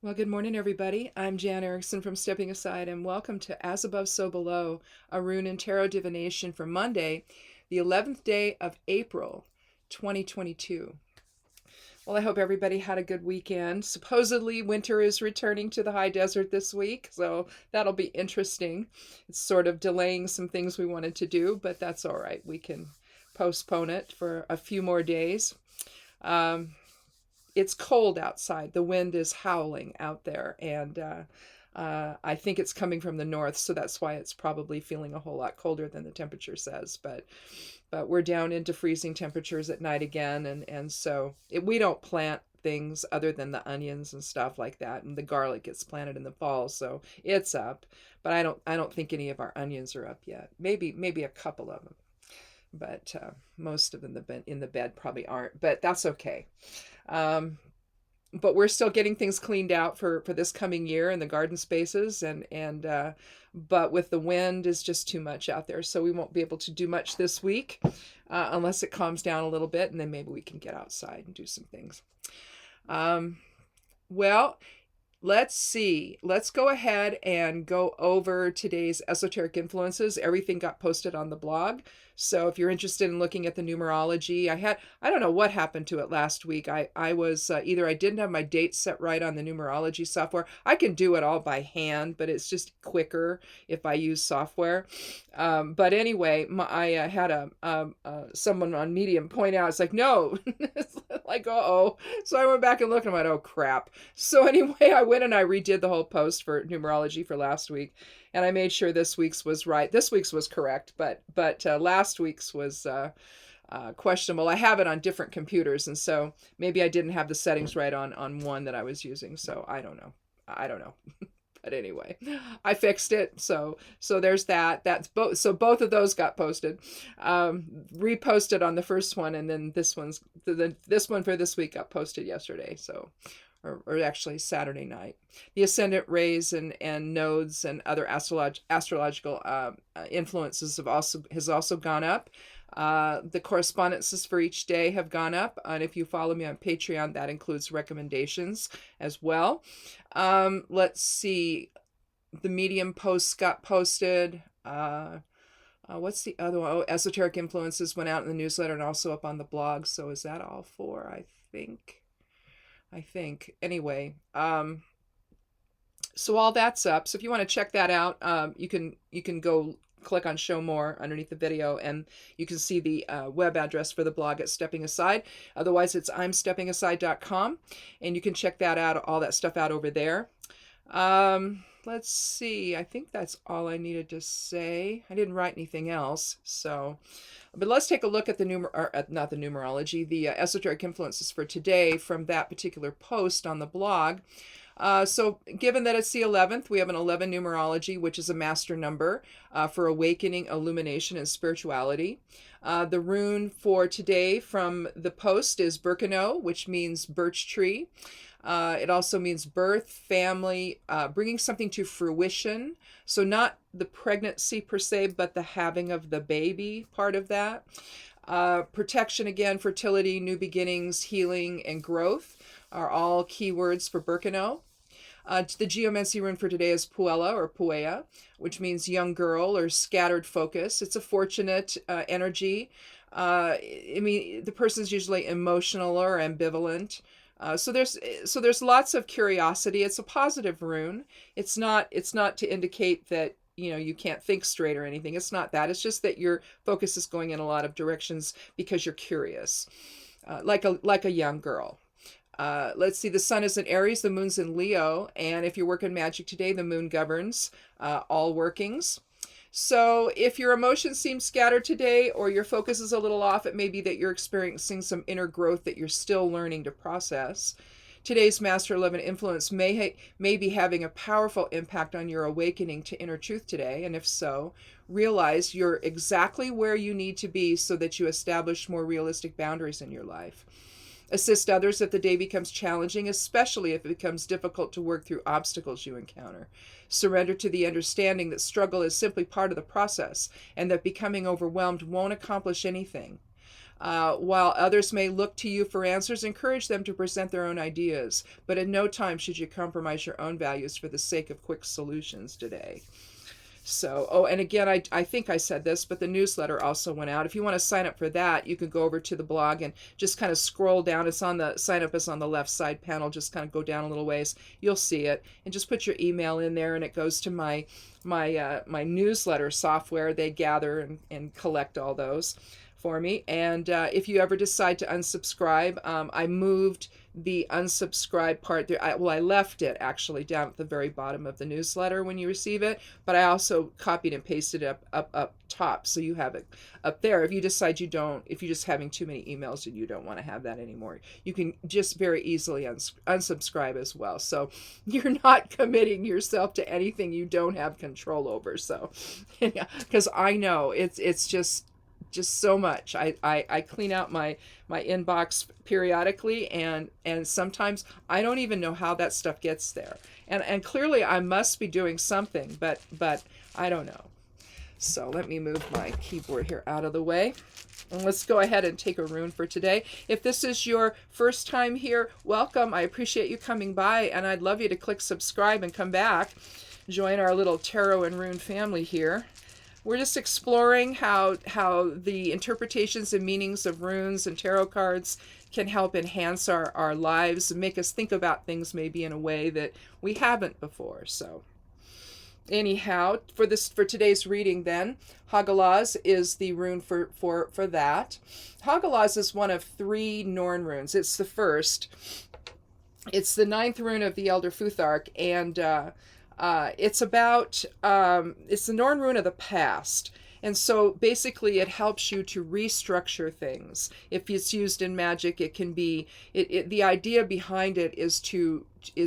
Well, good morning, everybody. I'm Jan Erickson from Stepping Aside, and welcome to As Above, So Below, a Rune and Tarot divination for Monday, the 11th day of April, 2022. Well, I hope everybody had a good weekend. Supposedly, winter is returning to the high desert this week, so that'll be interesting. It's sort of delaying some things we wanted to do, but that's all right. We can postpone it for a few more days. Um, it's cold outside. The wind is howling out there, and I think it's coming from the north, so that's why it's probably feeling a whole lot colder than the temperature says. But we're down into freezing temperatures at night again, and so we don't plant things other than the onions and stuff like that, and the garlic gets planted in the fall, so it's up. But I don't think any of our onions are up yet. Maybe a couple of them, but most of them in the bed probably aren't. But that's okay. Um, but we're still getting things cleaned out for this coming year in the garden spaces, and but with the wind is just too much out there, so we won't be able to do much this week unless it calms down a little bit, and then maybe we can get outside and do some things. um, well, let's see. Let's go ahead and go over today's esoteric influences. Everything got posted on the blog. So if you're interested in looking at the numerology, I don't know what happened to it last week. I was either I didn't have my dates set right on the numerology software. I can do it all by hand, but it's just quicker if I use software. But anyway, I had someone on Medium point out, it's like, no, it's like, uh-oh. So I went back and looked and I went, oh crap. So anyway, I went and I redid the whole post for numerology for last week, and I made sure this week's was right. This week's was correct, but last week's was questionable. I have it on different computers, and so maybe I didn't have the settings right on one that I was using. So I don't know. But anyway, I fixed it. So there's that. That's both. So both of those got posted, reposted on the first one, and then this one for this week got posted yesterday. So, or actually Saturday night. The ascendant rays and nodes and other astrological influences has also gone up. The correspondences for each day have gone up, and if you follow me on Patreon, that includes recommendations as well. Let's see. The Medium posts got posted. What's the other one? Oh, esoteric influences went out in the newsletter and also up on the blog. So is that all four? I think. Anyway, so all that's up. So if you want to check that out, you can go click on show more underneath the video, and you can see the web address for the blog at Stepping Aside. Otherwise, it's imsteppingaside.com, and you can check that out, all that stuff out over there. Let's see. I think that's all I needed to say. I didn't write anything else, so. But let's take a look at not the numerology, the esoteric influences for today from that particular post on the blog. So given that it's the 11th, we have an 11 numerology, which is a master number for awakening, illumination, and spirituality. The rune for today from the post is Birkenau, which means birch tree. It also means birth, family, bringing something to fruition. So not the pregnancy per se, but the having of the baby part of that. Protection again, fertility, new beginnings, healing, and growth are all keywords for Birkenau. The geomancy rune for today is Puella or Puea, which means young girl or scattered focus. It's a fortunate energy. The person's usually emotional or ambivalent. So there's lots of curiosity. It's a positive rune. It's not to indicate that you can't think straight or anything. It's not that. It's just that your focus is going in a lot of directions because you're curious, like a young girl. Let's see, the sun is in Aries, the moon's in Leo, and if you're working magic today, the moon governs all workings. So if your emotions seem scattered today or your focus is a little off, it may be that you're experiencing some inner growth that you're still learning to process. Today's Master 11 influence may be having a powerful impact on your awakening to inner truth today, and if so, realize you're exactly where you need to be so that you establish more realistic boundaries in your life. Assist others if the day becomes challenging, especially if it becomes difficult to work through obstacles you encounter. Surrender to the understanding that struggle is simply part of the process and that becoming overwhelmed won't accomplish anything. While others may look to you for answers, encourage them to present their own ideas, but in no time should you compromise your own values for the sake of quick solutions today. So, oh, and again, I think I said this, but the newsletter also went out. If you want to sign up for that, you can go over to the blog and just kind of scroll down. It's on the sign up is on the left side panel. Just kind of go down a little ways. You'll see it, and just put your email in there, and it goes to my newsletter software. They gather and collect all those for me. And if you ever decide to unsubscribe, I moved the unsubscribe part there. I left it actually down at the very bottom of the newsletter when you receive it, but I also copied and pasted it up top, so you have it up there. If you decide if you're just having too many emails and you don't want to have that anymore, you can just very easily unsubscribe as well. So you're not committing yourself to anything you don't have control over. So, because I know it's just so much. I clean out my inbox periodically, and sometimes I don't even know how that stuff gets there. And clearly I must be doing something, but I don't know. So let me move my keyboard here out of the way. And let's go ahead and take a rune for today. If this is your first time here, welcome. I appreciate you coming by, and I'd love you to click subscribe and come back. Join our little tarot and rune family here. We're just exploring how the interpretations and meanings of runes and tarot cards can help enhance our lives and make us think about things maybe in a way that we haven't before. So anyhow, for today's reading then, Hagalaz is the rune for that. Hagalaz is one of 3 Norn runes. It's the first. It's the 9th rune of the Elder Futhark, and it's the Norn rune of the past. And so basically it helps you to restructure things. If it's used in magic, it can be, the idea behind it is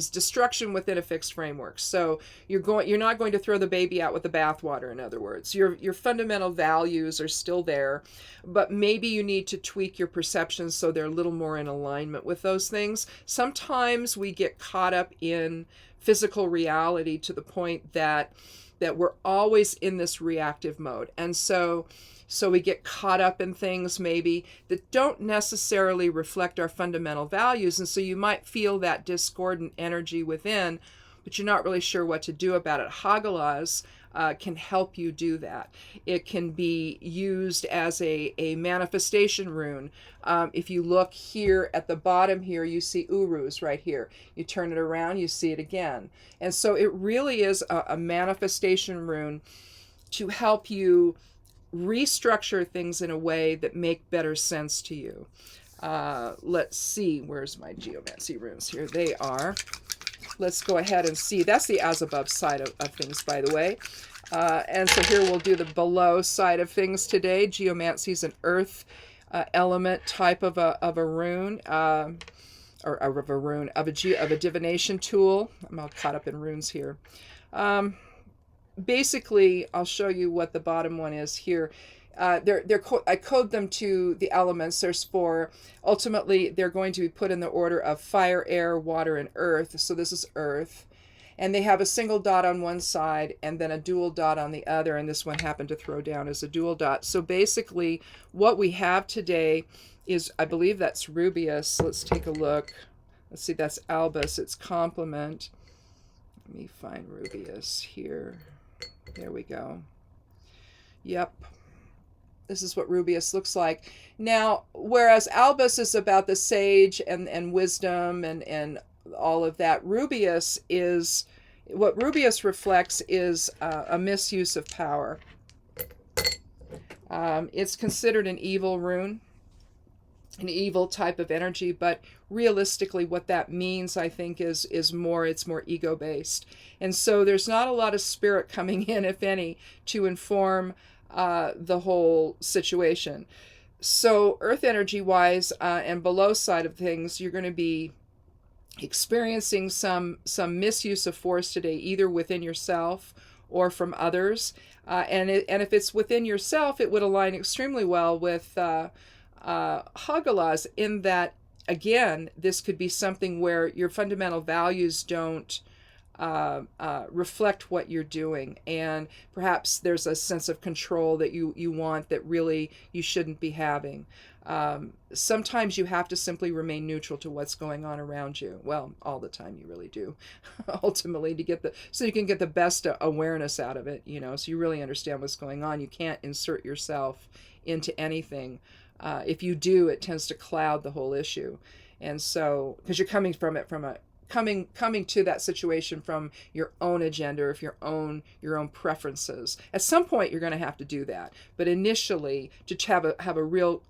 destruction within a fixed framework. So you're not going to throw the baby out with the bathwater, in other words. Your fundamental values are still there, but maybe you need to tweak your perceptions so they're a little more in alignment with those things. Sometimes we get caught up in physical reality to the point that we're always in this reactive mode. And so we get caught up in things maybe that don't necessarily reflect our fundamental values. And so you might feel that discordant energy within, but you're not really sure what to do about it. Hagalaz can help you do that. It can be used as a manifestation rune. If you look here at the bottom here, you see urus right here. You turn it around, you see it again. And so it really is a manifestation rune to help you restructure things in a way that make better sense to you. Let's see, where's my geomancy runes? Here they are. Let's go ahead and see. That's the as above side of things, by the way. And so here we'll do the below side of things today. Geomancy is an earth element type of a rune, or of a divination tool. I'm all caught up in runes here. Basically, I'll show you what the bottom one is here. I code them to the elements. There's 4. Ultimately, they're going to be put in the order of fire, air, water, and earth. So this is earth. And they have a single dot on one side and then a dual dot on the other. And this one happened to throw down as a dual dot. So basically, what we have today is, I believe that's Rubius. Let's take a look. Let's see, that's Albus. It's complement. Let me find Rubius here. There we go. Yep. This is what Rubius looks like. Now, whereas Albus is about the sage and wisdom and all of that, Rubius is, what Rubius reflects is a misuse of power. It's considered an evil rune, an evil type of energy, but realistically what that means, I think, is more ego-based. And so there's not a lot of spirit coming in, if any, to inform the whole situation. So earth energy wise and below side of things, you're going to be experiencing some misuse of force today, either within yourself or from others. And if it's within yourself, it would align extremely well with Hagalaz, in that, again, this could be something where your fundamental values don't reflect what you're doing, and perhaps there's a sense of control that you want that really you shouldn't be having. Sometimes you have to simply remain neutral to what's going on around you. Well, all the time you really do, ultimately, to get so you can get the best awareness out of it, so you really understand what's going on. You can't insert yourself into anything. If you do, it tends to cloud the whole issue. And so, because you're coming from it from a coming to that situation from your own agenda, or your own preferences. At some point, you're going to have to do that. But initially, to have a real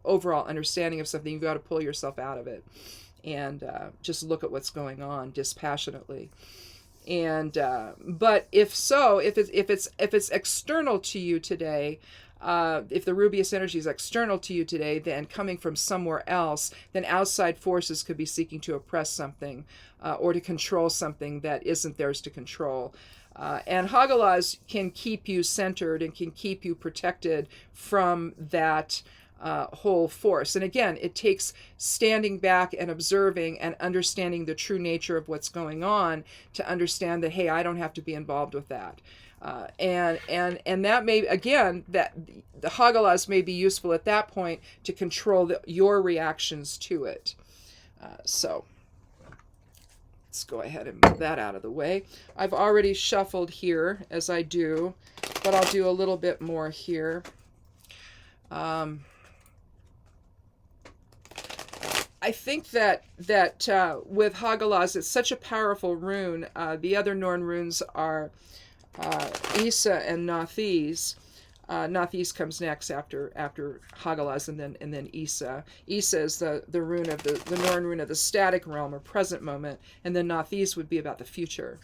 overall understanding of something, you've got to pull yourself out of it and just look at what's going on dispassionately. And but if it's external to you today. If the Rubeus energy is external to you today, then coming from somewhere else, then outside forces could be seeking to oppress something or to control something that isn't theirs to control. And Hagalaz can keep you centered and can keep you protected from that whole force. And again, it takes standing back and observing and understanding the true nature of what's going on to understand that, hey, I don't have to be involved with that. And that may, again, that the Hagalaz may be useful at that point to control your reactions to it. So let's go ahead and move that out of the way. I've already shuffled here, as I do, but I'll do a little bit more here. I think that with Hagalaz, it's such a powerful rune. The other Norn runes are Isa and Nathis. Nathis comes next after Hagalaz, and then Isa. Isa is the rune of the Norn rune of the static realm or present moment, and then Nathis would be about the future.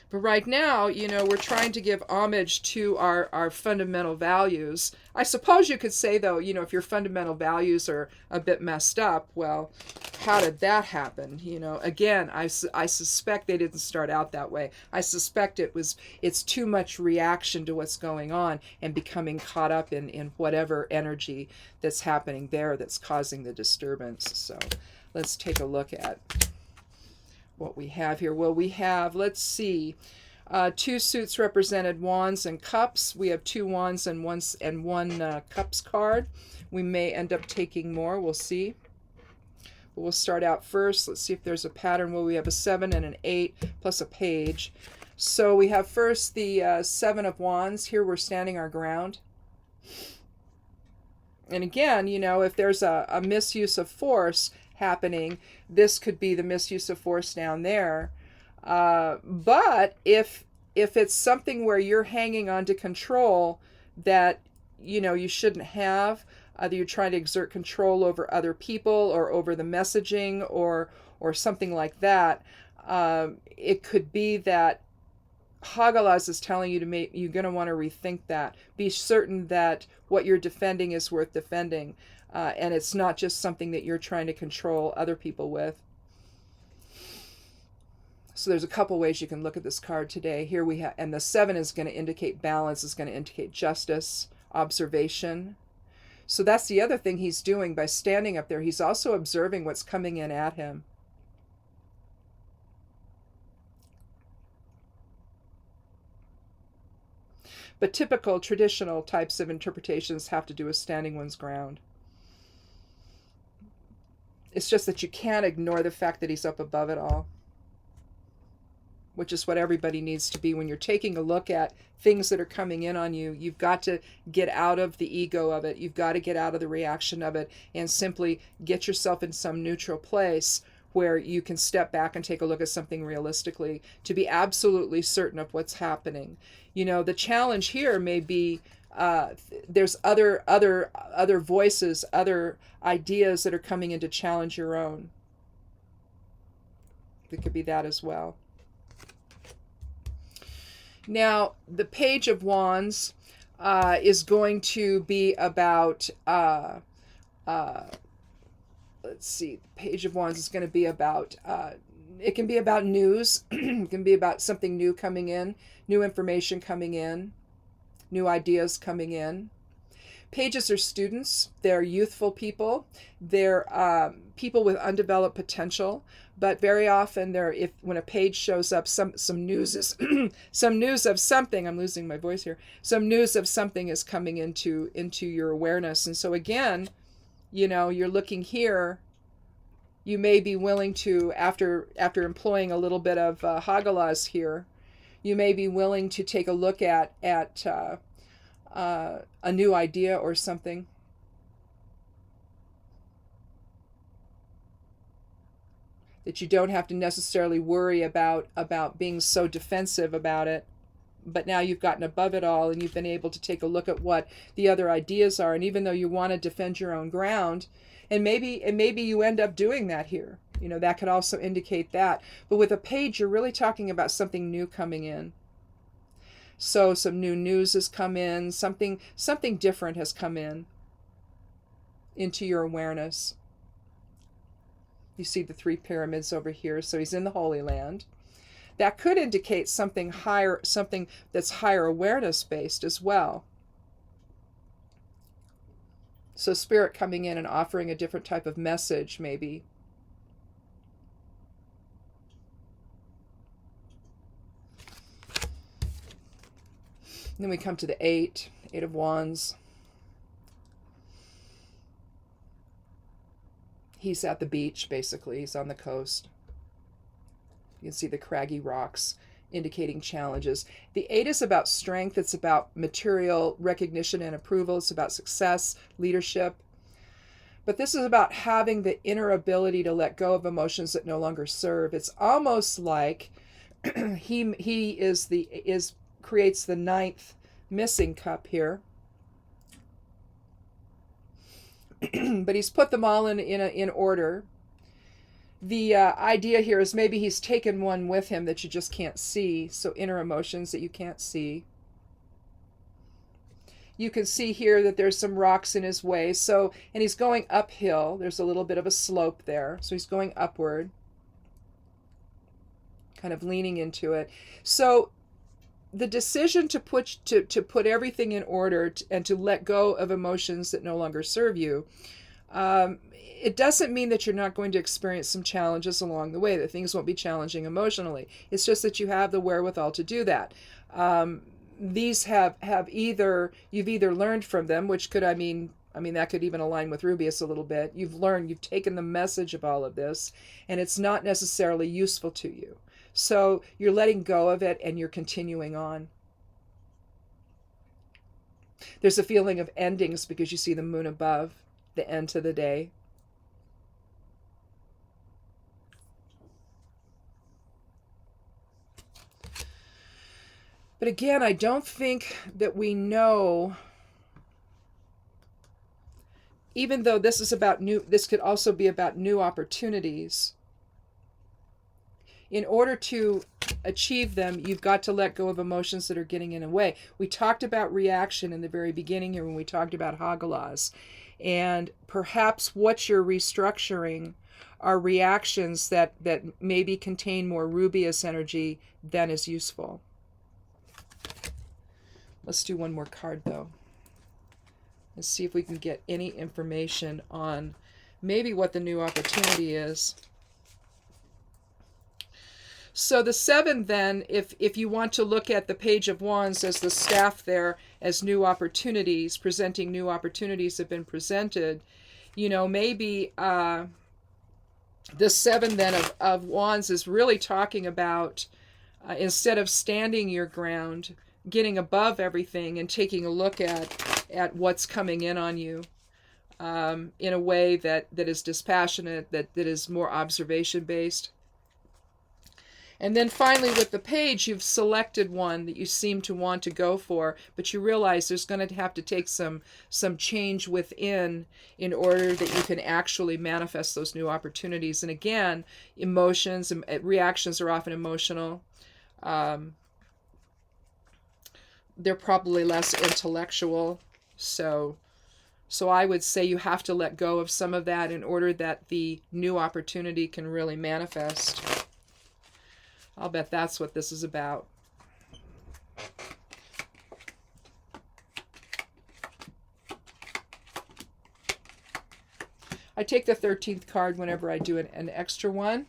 But right now, we're trying to give homage to our fundamental values. I suppose you could say, though, if your fundamental values are a bit messed up, well, how did that happen? Again, I suspect they didn't start out that way. I suspect it's too much reaction to what's going on and becoming caught up in whatever energy that's happening there that's causing the disturbance. So let's take a look at what we have here. Well, we have, let's see, two suits represented wands and cups. We have two wands and one cups card. We may end up taking more. We'll see. But we'll start out first. Let's see if there's a pattern. Well, we have a 7 and an 8 plus a page. So we have first the 7 of wands. Here we're standing our ground. And again, if there's a misuse of force happening, this could be the misuse of force down there. But if it's something where you're hanging on to control that you shouldn't have, either you're trying to exert control over other people or over the messaging or something like that, it could be that Hagalaz is telling you you're going to want to rethink that. Be certain that what you're defending is worth defending. And it's not just something that you're trying to control other people with. So there's a couple ways you can look at this card today. Here we have, and the 7 is going to indicate balance, is going to indicate justice, observation. So that's the other thing he's doing by standing up there. He's also observing what's coming in at him. But typical traditional types of interpretations have to do with standing one's ground. It's just that you can't ignore the fact that he's up above it all, which is what everybody needs to be when you're taking a look at things that are coming in on you. You've got to get out of the ego of it. You've got to get out of the reaction of it and simply get yourself in some neutral place where you can step back and take a look at something realistically to be absolutely certain of what's happening. The challenge here may be there's other voices, other ideas that are coming in to challenge your own. It could be that as well. Now, the Page of Wands is going to be about, let's see, the Page of Wands is going to be about, it can be about news, it can be about something new coming in, new information coming in, new ideas coming in. Pages are students. They're youthful people. They're people with undeveloped potential. But very often, when a page shows up, some news is some news of something. I'm losing my voice here. Some news of something is coming into your awareness, and so again, you're looking here. You may be willing to, after employing a little bit of Hagalaz here, you may be willing to take a look at a new idea or something. That you don't have to necessarily worry about being so defensive about it. But now you've gotten above it all and you've been able to take a look at what the other ideas are. And even though you want to defend your own ground, and maybe you end up doing that here. That could also indicate that. But with a page, you're really talking about something new coming in. So some new news has come in, something different has come into your awareness. You see the 3 pyramids over here, so he's in the Holy Land. That could indicate something higher, something that's higher awareness based as well. So spirit coming in and offering a different type of message, maybe. And then we come to the 8 of Wands. He's at the beach, basically. He's on the coast. You can see the craggy rocks indicating challenges. The 8 is about strength. It's about material recognition and approval. It's about success, leadership. But this is about having the inner ability to let go of emotions that no longer serve. It's almost like he creates the 9th missing cup here. But he's put them all in order. The idea here is maybe he's taken one with him that you just can't see. So inner emotions that you can't see. You can see here that there's some rocks in his way. And he's going uphill. There's a little bit of a slope there. So he's going upward. Kind of leaning into it. So the decision to put everything in order and to let go of emotions that no longer serve you, it doesn't mean that you're not going to experience some challenges along the way, that things won't be challenging emotionally. It's just that you have the wherewithal to do that. These you've either learned from them, which could, I mean, that could even align with Rubius a little bit. You've taken the message of all of this, and it's not necessarily useful to you. So you're letting go of it and you're continuing on. There's a feeling of endings because you see the moon above, the end to the day. But again, I don't think that we know, even though this could also be about new opportunities. In order to achieve them, you've got to let go of emotions that are getting in the way. We talked about reaction in the very beginning here when we talked about Hagalaz. And perhaps what you're restructuring are reactions that maybe contain more Rubius energy than is useful. Let's do one more card, though. Let's see if we can get any information on maybe what the new opportunity is. So the 7 then, if you want to look at the Page of Wands as the staff there, as new opportunities, presenting new opportunities have been presented, maybe the 7 then of Wands is really talking about, instead of standing your ground, getting above everything and taking a look at what's coming in on you in a way that is dispassionate, that is more observation-based. And then finally with the page, you've selected one that you seem to want to go for, but you realize there's going to have to take some change within in order that you can actually manifest those new opportunities. And again, emotions and reactions are often emotional. They're probably less intellectual. So I would say you have to let go of some of that in order that the new opportunity can really manifest. I'll bet that's what this is about. I take the 13th card whenever I do an extra one.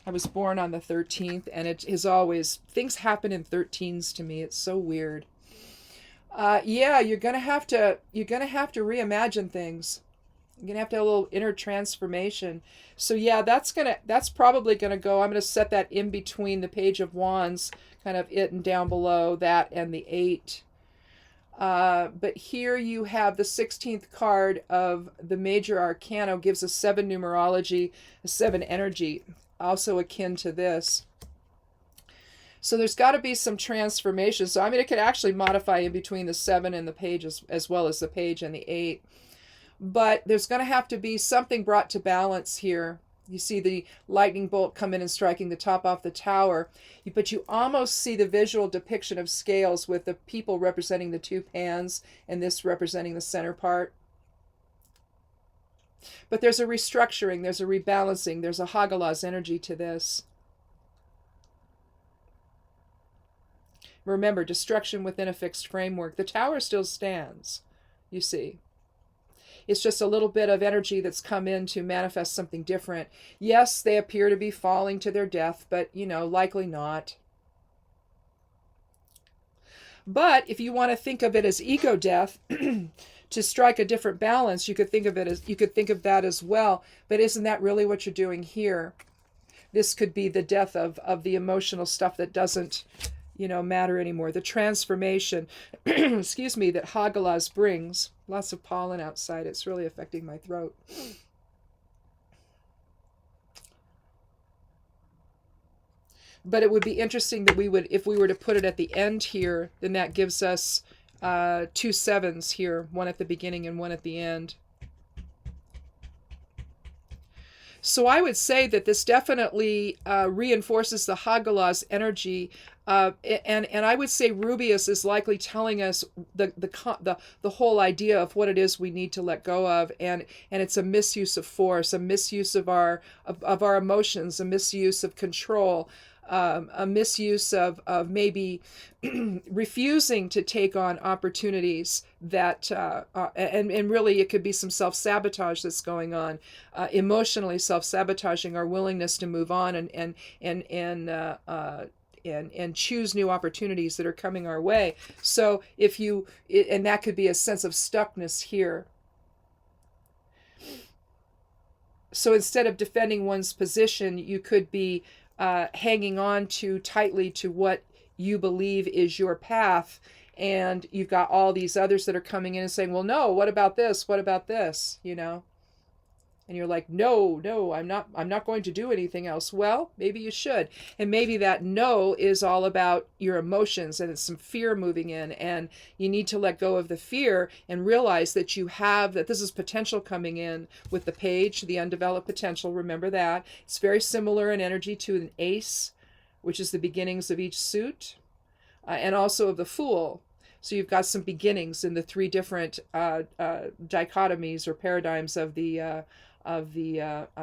I was born on the 13th, and it is always, things happen in 13s to me. It's so weird. Yeah, you're gonna have to reimagine things. You're gonna have to have a little inner transformation. So yeah, that's probably gonna go. I'm gonna set that in between the Page of Wands, kind of it and down below that and the 8. But here you have the 16th card of the Major Arcana, gives us 7 numerology, 7 energy, also akin to this. So there's got to be some transformation. So I mean, it could actually modify in between the 7 and the Page as well as the Page and the 8. But there's going to have to be something brought to balance here. You see the lightning bolt come in and striking the top off the tower. But you almost see the visual depiction of scales with the people representing the 2 pans and this representing the center part. But there's a restructuring, there's a rebalancing, there's a Hagalaz energy to this. Remember, destruction within a fixed framework. The tower still stands, you see. It's just a little bit of energy that's come in to manifest something different. Yes, they appear to be falling to their death, but, likely not. But if you want to think of it as ego death, to strike a different balance, you could think of that as well. But isn't that really what you're doing here? This could be the death of the emotional stuff that doesn't, matter anymore. The transformation, excuse me, that Hagalaz brings. Lots of pollen outside. It's really affecting my throat. But it would be interesting that if we were to put it at the end here, then that gives us 2 7s here, one at the beginning and one at the end. So I would say that this definitely reinforces the Hagalaz energy, and I would say Rubius is likely telling us the whole idea of what it is we need to let go of, and it's a misuse of force, a misuse of our emotions, a misuse of control. A misuse of maybe refusing to take on opportunities that, and really it could be some self-sabotage that's going on, emotionally self-sabotaging our willingness to move on and choose new opportunities that are coming our way. So and that could be a sense of stuckness here. So instead of defending one's position, you could be hanging on too tightly to what you believe is your path, and you've got all these others that are coming in and saying, well, no, what about this, and you're like, no, I'm not going to do anything else. Well, maybe you should. And maybe that no is all about your emotions, and it's some fear moving in, and you need to let go of the fear and realize that that this is potential coming in with the Page, the undeveloped potential. Remember that. It's very similar in energy to an Ace, which is the beginnings of each suit, and also of the Fool. So you've got some beginnings in the 3 different dichotomies or paradigms of the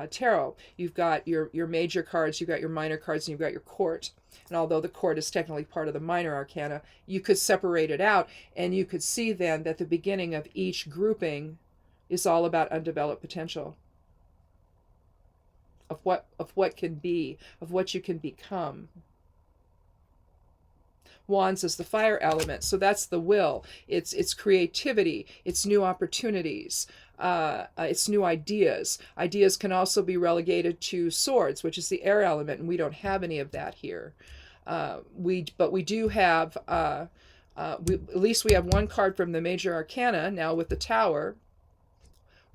tarot. You've got your major cards, you've got your minor cards, and you've got your court. And although the court is technically part of the minor arcana, you could separate it out, and you could see then that the beginning of each grouping is all about undeveloped potential of what can be, of what you can become. Wands is the fire element, so that's the will. It's creativity. It's new opportunities. It's new ideas. Ideas can also be relegated to swords, which is the air element, and we don't have any of that here. We do have. At least we have 1 card from the Major Arcana now with the Tower,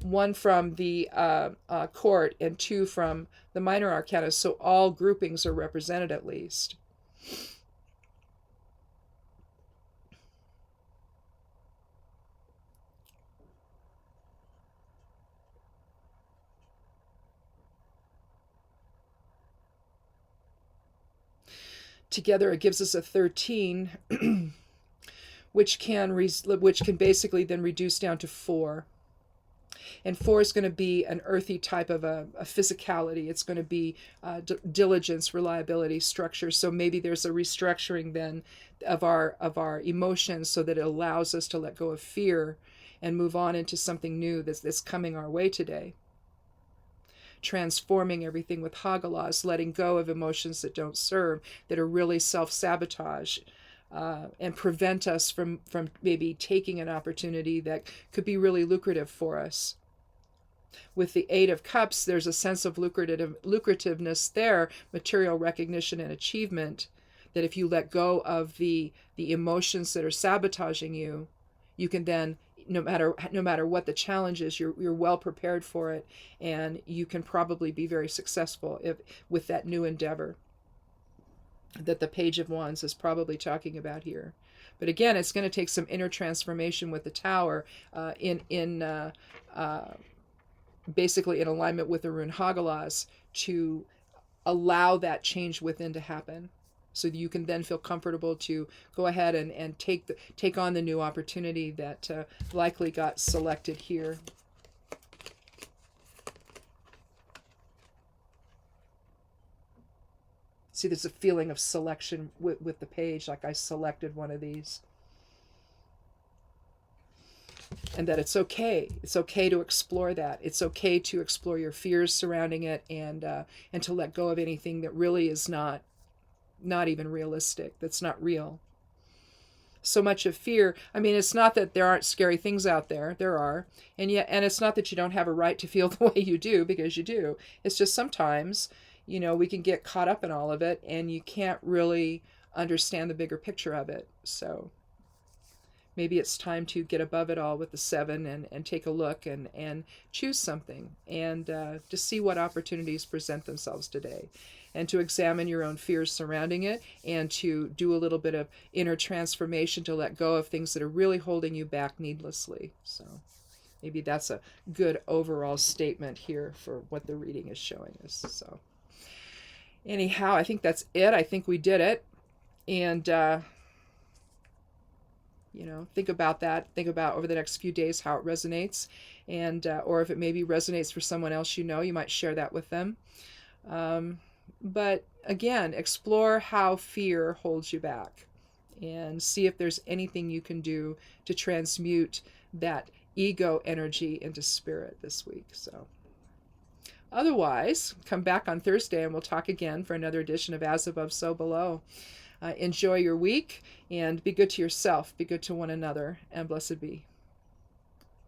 1 from the Court, and 2 from the Minor Arcana. So all groupings are represented at least. Together it gives us a 13, which can basically then reduce down to 4. And 4 is going to be an earthy type of a physicality. It's going to be diligence, reliability, structure. So maybe there's a restructuring then of our emotions, so that it allows us to let go of fear and move on into something new that's coming our way today. transforming everything with Hagalas, letting go of emotions that don't serve, that are really self-sabotage, and prevent us from maybe taking an opportunity that could be really lucrative for us. With the Eight of Cups, there's a sense of lucrativeness there, material recognition and achievement, that if you let go of the emotions that are sabotaging you, you can then, no matter what the challenge is, you're well prepared for it, and you can probably be very successful with that new endeavor that the Page of Wands is probably talking about here. But again, it's going to take some inner transformation with the Tower, basically in alignment with the rune Hagalas, to allow that change within to happen, so that you can then feel comfortable to go ahead and take on the new opportunity that likely got selected here. See, there's a feeling of selection with the page, like I selected one of these. And that it's okay. It's okay to explore that. It's okay to explore your fears surrounding it, and to let go of anything that really is not even realistic, that's not real. So much of fear, I mean, it's not that there aren't scary things out there. There are. And it's not that you don't have a right to feel the way you do, because you do. It's just sometimes, we can get caught up in all of it, and you can't really understand the bigger picture of it. So maybe it's time to get above it all with the 7 and take a look and choose something, and to see what opportunities present themselves today, and to examine your own fears surrounding it, and to do a little bit of inner transformation to let go of things that are really holding you back needlessly. So maybe that's a good overall statement here for what the reading is showing us. So anyhow, I think that's it. I think we did it. And think about that. Think about over the next few days how it resonates, and or if it maybe resonates for someone else, you might share that with them. But again, explore how fear holds you back, and see if there's anything you can do to transmute that ego energy into spirit this week. So otherwise, come back on Thursday and we'll talk again for another edition of As Above, So Below. Enjoy your week, and be good to yourself, be good to one another, and blessed be.